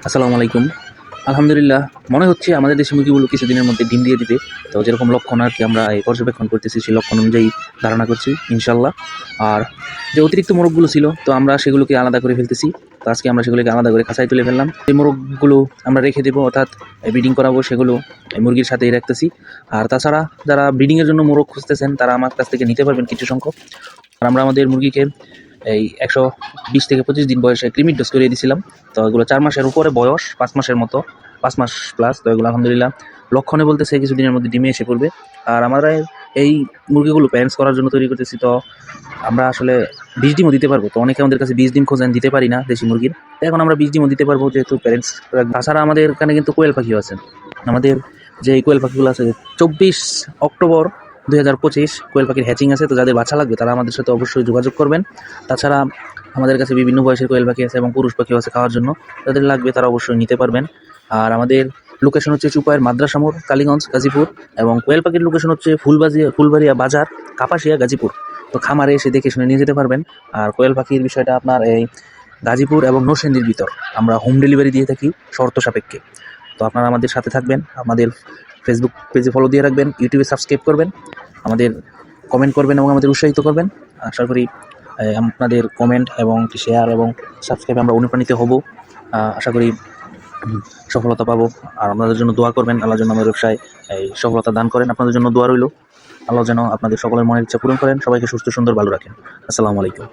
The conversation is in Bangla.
আসসালামু আলাইকুম। আলহামদুলিল্লাহ, মনে হচ্ছে আমাদের দেশি মুরগিগুলো কিছুদিনের মধ্যে ডিম দিয়ে দিবে। তো যেরকম লক্ষণ আরকি আমরা এই পর্যবেক্ষণ করতেছি, সেই লক্ষণ অনুযায়ী ধারণা করছি ইনশাআল্লাহ। আর যে অতিরিক্ত মোরগগুলো ছিল, তো আমরা সেগুলোকে আলাদা করে ফেলতেছি। তো আজকে আমরা সেগুলোকে আলাদা করে খাঁচায় তুলে ফেললাম। এই মোরগগুলো আমরা রেখে দেবো, অর্থাৎ ব্রিডিং করাবো, সেগুলো এই মুরগির সাথেই রাখতেছি। আর তাছাড়া যারা ব্রিডিংয়ের জন্য মোরগ খুঁজতেছেন, তারা আমার কাছ থেকে নিতে পারবেন কিছু সংখ্যক। আর আমরা আমাদের মুরগিকে এই 120 থেকে 25 দিন বয়সে ক্রিমির ডোজ করিয়ে দিয়েছিলাম। তো এগুলো 4 মাসের উপরে বয়স, 5 মাসের মতো, 5 মাস প্লাস। তো এগুলো আলহামদুলিল্লাহ লক্ষণে বলতেছে কিছুদিনের মধ্যে ডিমে এসে পড়বে। আর আমরা এই মুরগিগুলো প্যারেন্টস করার জন্য তৈরি করতেছি। তো আমরা আসলে 20 ডিমও দিতে পারবো। তো অনেকে আমাদের কাছে 20 ডিম খোঁজেন, দিতে পারি না দেশি মুরগির। তো এখন আমরা 20 ডিমও দিতে পারবো, যেহেতু প্যারেন্টস। তাছাড়া আমাদের এখানে কিন্তু কোয়েল পাখিও আছে। আমাদের যে এই কোয়েল পাখিগুলো আছে, 24 অক্টোবর 2025 কোয়েল পাখির হ্যাচিং আছে। তো যাদের বাচ্চা লাগবে তারা আমাদের সাথে অবশ্যই যোগাযোগ করবেন। তাছাড়া আমাদের কাছে বিভিন্ন বয়সের কোয়েল পাখি আছে এবং পুরুষ পাখিও আছে খাওয়ার জন্য। যাদের লাগবে তারা অবশ্যই নিতে পারবেন। আর আমাদের লোকেশন হচ্ছে চুপায়ের মাদ্রাসা মোড়, কালীগঞ্জ, গাজীপুর। এবং কোয়েল পাখির লোকেশন হচ্ছে ফুলবাড়িয়া বাজার, কাপাসিয়া, গাজীপুর। তো খামারে এসে দেখে শুনে নিয়ে যেতে পারবেন। আর কোয়েল পাখির বিষয়টা আপনার এই গাজীপুর এবং নরসিংদীর ভিতর আমরা হোম ডেলিভারি দিয়ে থাকি শর্ত সাপেক্ষে। তো আপনারা আমাদের সাথে থাকবেন, আমাদের ফেসবুক পেজে ফলো দিয়ে রাখবেন, ইউটিউবে সাবস্ক্রাইব করবেন, আমাদের কমেন্ট করবেন এবং আমাদের উৎসাহিত করবেন। আশা করি আপনাদের কমেন্ট এবং শেয়ার এবং সাবস্ক্রাইবে আমরা অনুপ্রাণিত হব। আশা করি সফলতা পাবো। আর আপনাদের জন্য দোয়া করবেন, আল্লাহ যেন আমাদের ব্যবসায় এই সফলতা দান করেন। আপনাদের জন্য দোয়া রইল, আল্লাহ যেন আপনাদের সকলের মনের ইচ্ছা পূরণ করেন, সবাইকে সুস্থ সুন্দর ভালো রাখেন। আসসালামু আলাইকুম।